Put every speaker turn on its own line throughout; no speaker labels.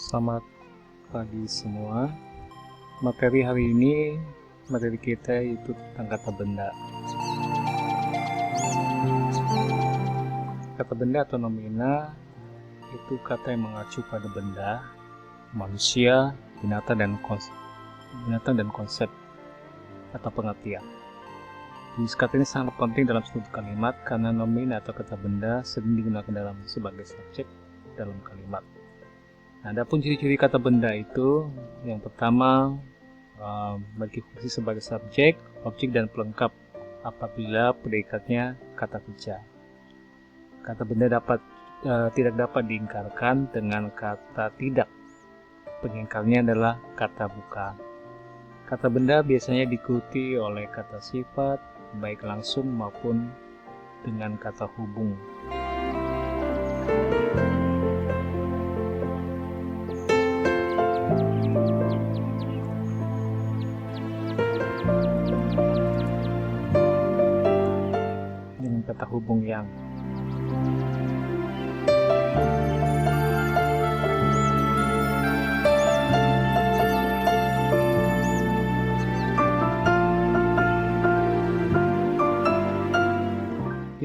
Selamat pagi semua. Materi hari ini, materi kita itu tentang kata benda. Kata benda atau nomina itu kata yang mengacu pada benda, manusia, binatang dan konsep atau pengertian. Jenis kata ini sangat penting dalam suatu kalimat karena nomina atau kata benda sering digunakan sebagai subjek dalam kalimat. Nah, adapun ciri-ciri kata benda itu, yang pertama memiliki fungsi sebagai subjek, objek dan pelengkap apabila predikatnya kata kerja. Kata benda tidak dapat diingkarkan dengan kata tidak. Pengingkarnya adalah kata bukan. Kata benda biasanya diikuti oleh kata sifat, baik langsung maupun dengan kata hubung. Dengan kata hubung yang.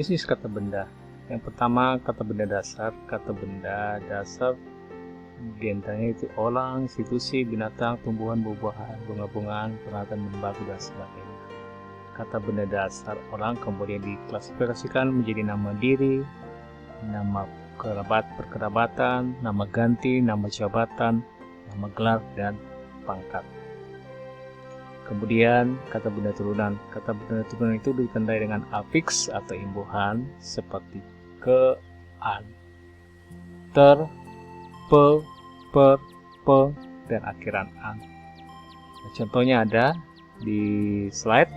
Jenis kata benda. Yang pertama, kata benda dasar. Kata benda dasar diantaranya itu orang, institusi, binatang, tumbuhan, buah-buahan, bunga-bungaan, peralatan lembaga dan sebagainya. Kata benda dasar orang kemudian diklasifikasikan menjadi nama diri, nama perkerabatan, nama ganti, nama jabatan, nama gelar, dan pangkat. Kemudian kata benda turunan. Kata benda turunan itu ditandai dengan afiks atau imbuhan seperti ke, an, ter, pe, per, pe, dan akhiran an. Nah, contohnya ada di slide.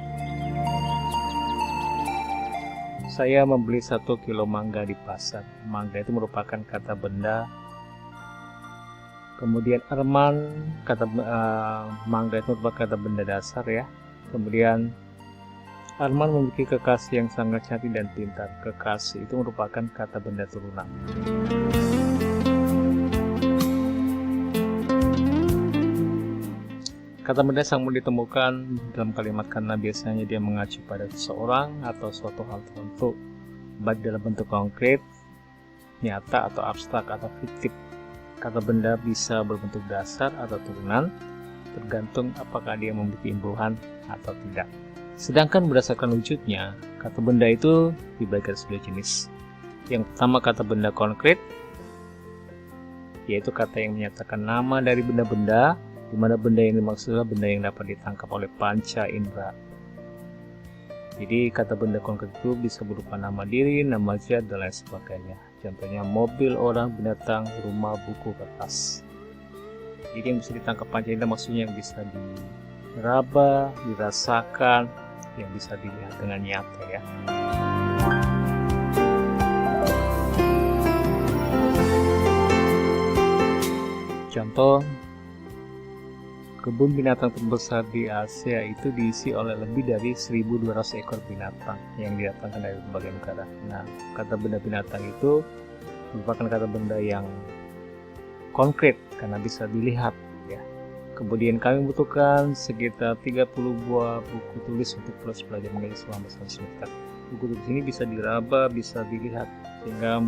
Saya membeli 1 kilo mangga di pasar. Mangga itu merupakan kata benda. Kemudian Arman, mangga itu merupakan kata benda dasar ya. Kemudian Arman memiliki kekasih yang sangat cantik dan pintar. Kekasih itu merupakan kata benda turunan. Kata benda sangat ditemukan dalam kalimat karena biasanya dia mengacu pada seseorang atau suatu hal tertentu, baik dalam bentuk konkret, nyata atau abstrak atau fiktif. Kata benda bisa berbentuk dasar atau turunan, tergantung apakah dia memiliki imbuhan atau tidak. Sedangkan berdasarkan wujudnya, kata benda itu dibagi atas 2 jenis. Yang pertama kata benda konkret, yaitu kata yang menyatakan nama dari benda-benda, di mana benda yang dimaksud adalah benda yang dapat ditangkap oleh panca indera. Jadi kata benda konkret itu bisa berupa nama diri, nama zat, dan lain sebagainya. Contohnya mobil, orang, binatang, rumah, buku, kertas. Jadi yang bisa ditangkap panca indera maksudnya yang bisa diraba, dirasakan, yang bisa dilihat dengan nyata ya. Contoh, kebun binatang terbesar di Asia itu diisi oleh lebih dari 1.200 ekor binatang yang didatangkan dari berbagai negara. Nah, kata benda binatang itu merupakan kata benda yang konkret karena bisa dilihat ya. Kemudian kami membutuhkan sekitar 30 buah buku tulis untuk kelas belajar mengajar selama 1 semester. Buku tulis ini bisa diraba, bisa dilihat sehingga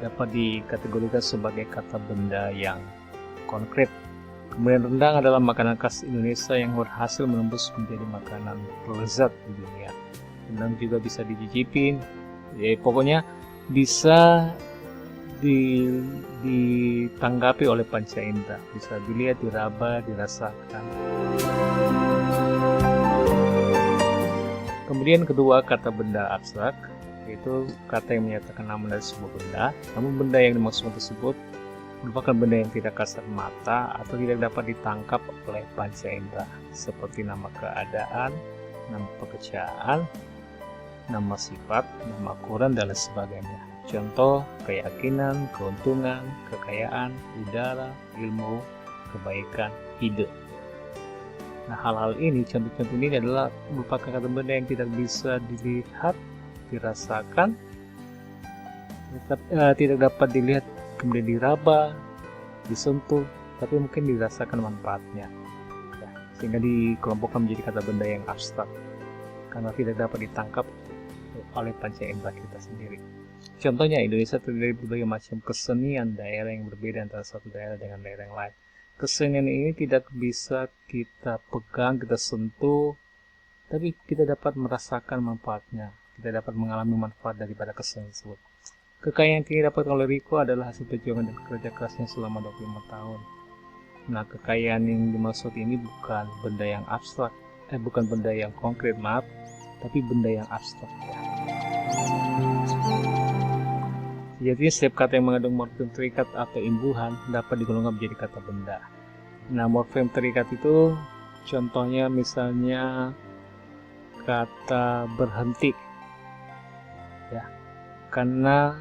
dapat dikategorikan sebagai kata benda yang konkret. Kemudian rendang adalah makanan khas Indonesia yang berhasil menembus menjadi makanan lezat di dunia. Rendang juga bisa dicicipin, ya pokoknya bisa ditanggapi oleh panca indera, bisa dilihat, diraba, dirasakan. Kemudian kedua kata benda abstrak, yaitu kata yang menyatakan nama dari sebuah benda, namun benda yang dimaksud tersebut merupakan benda yang tidak kasat mata atau tidak dapat ditangkap oleh panca indera, seperti nama keadaan, nama pekerjaan, nama sifat, nama ukuran, dan lain sebagainya. Contoh, keyakinan, keuntungan, kekayaan, udara, ilmu, kebaikan, ide. Nah, hal-hal ini, contoh-contoh ini adalah merupakan kata benda yang tidak bisa dilihat, dirasakan, tidak dapat dilihat kemudian diraba, disentuh, tapi mungkin dirasakan manfaatnya. Ya, sehingga dikelompokkan menjadi kata benda yang abstrak, karena tidak dapat ditangkap oleh panca indera kita sendiri. Contohnya, Indonesia terdiri dari berbagai macam kesenian daerah yang berbeda antara satu daerah dengan daerah yang lain. Kesenian ini tidak bisa kita pegang, kita sentuh, tapi kita dapat merasakan manfaatnya. Kita dapat mengalami manfaat daripada kesenian tersebut. Kekayaan yang kini dapat oleh Riko adalah hasil perjuangan dan kerja kerasnya selama 25 tahun. Nah, kekayaan yang dimaksud ini bukan benda yang abstrak, bukan benda yang konkret, maaf, tapi benda yang abstrak. Sejatinya setiap kata yang mengandung morfem terikat atau imbuhan dapat digolongkan menjadi kata benda. Nah, morfem terikat itu contohnya misalnya kata berhenti. Ya, karena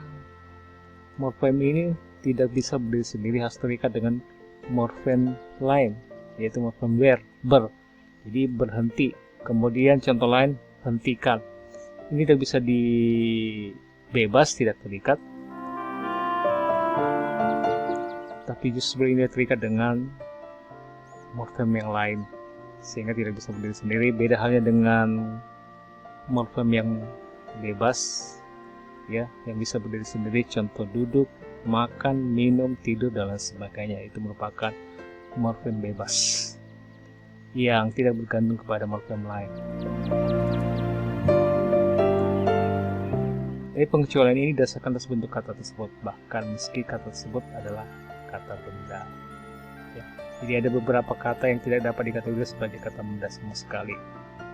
morfem ini tidak bisa berdiri sendiri, harus terikat dengan morfem lain, yaitu morfem ber. Jadi berhenti. Kemudian contoh lain, hentikan. Ini tidak bisa bebas, tidak terikat, tapi justru ini terikat dengan morfem yang lain, sehingga tidak bisa berdiri sendiri. Beda halnya dengan morfem yang bebas, ya, yang bisa berdiri sendiri. Contoh duduk, makan, minum, tidur, dan lain sebagainya. Itu merupakan morfem bebas yang tidak bergantung kepada morfem lain. Jadi pengecualian ini didasarkan atas bentuk kata tersebut, bahkan meski kata tersebut adalah kata benda. Ya, jadi ada beberapa kata yang tidak dapat dikategorikan sebagai kata benda sama sekali.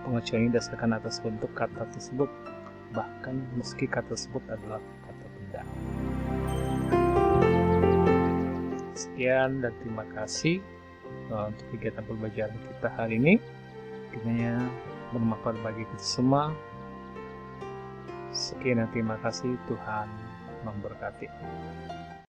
Pengecualian ini didasarkan atas bentuk kata tersebut, bahkan meski kata tersebut adalah kata benda. Sekian dan terima kasih untuk kegiatan pembelajaran kita hari ini. Kiranya bermanfaat bagi kita semua. Sekian dan terima kasih, Tuhan memberkati.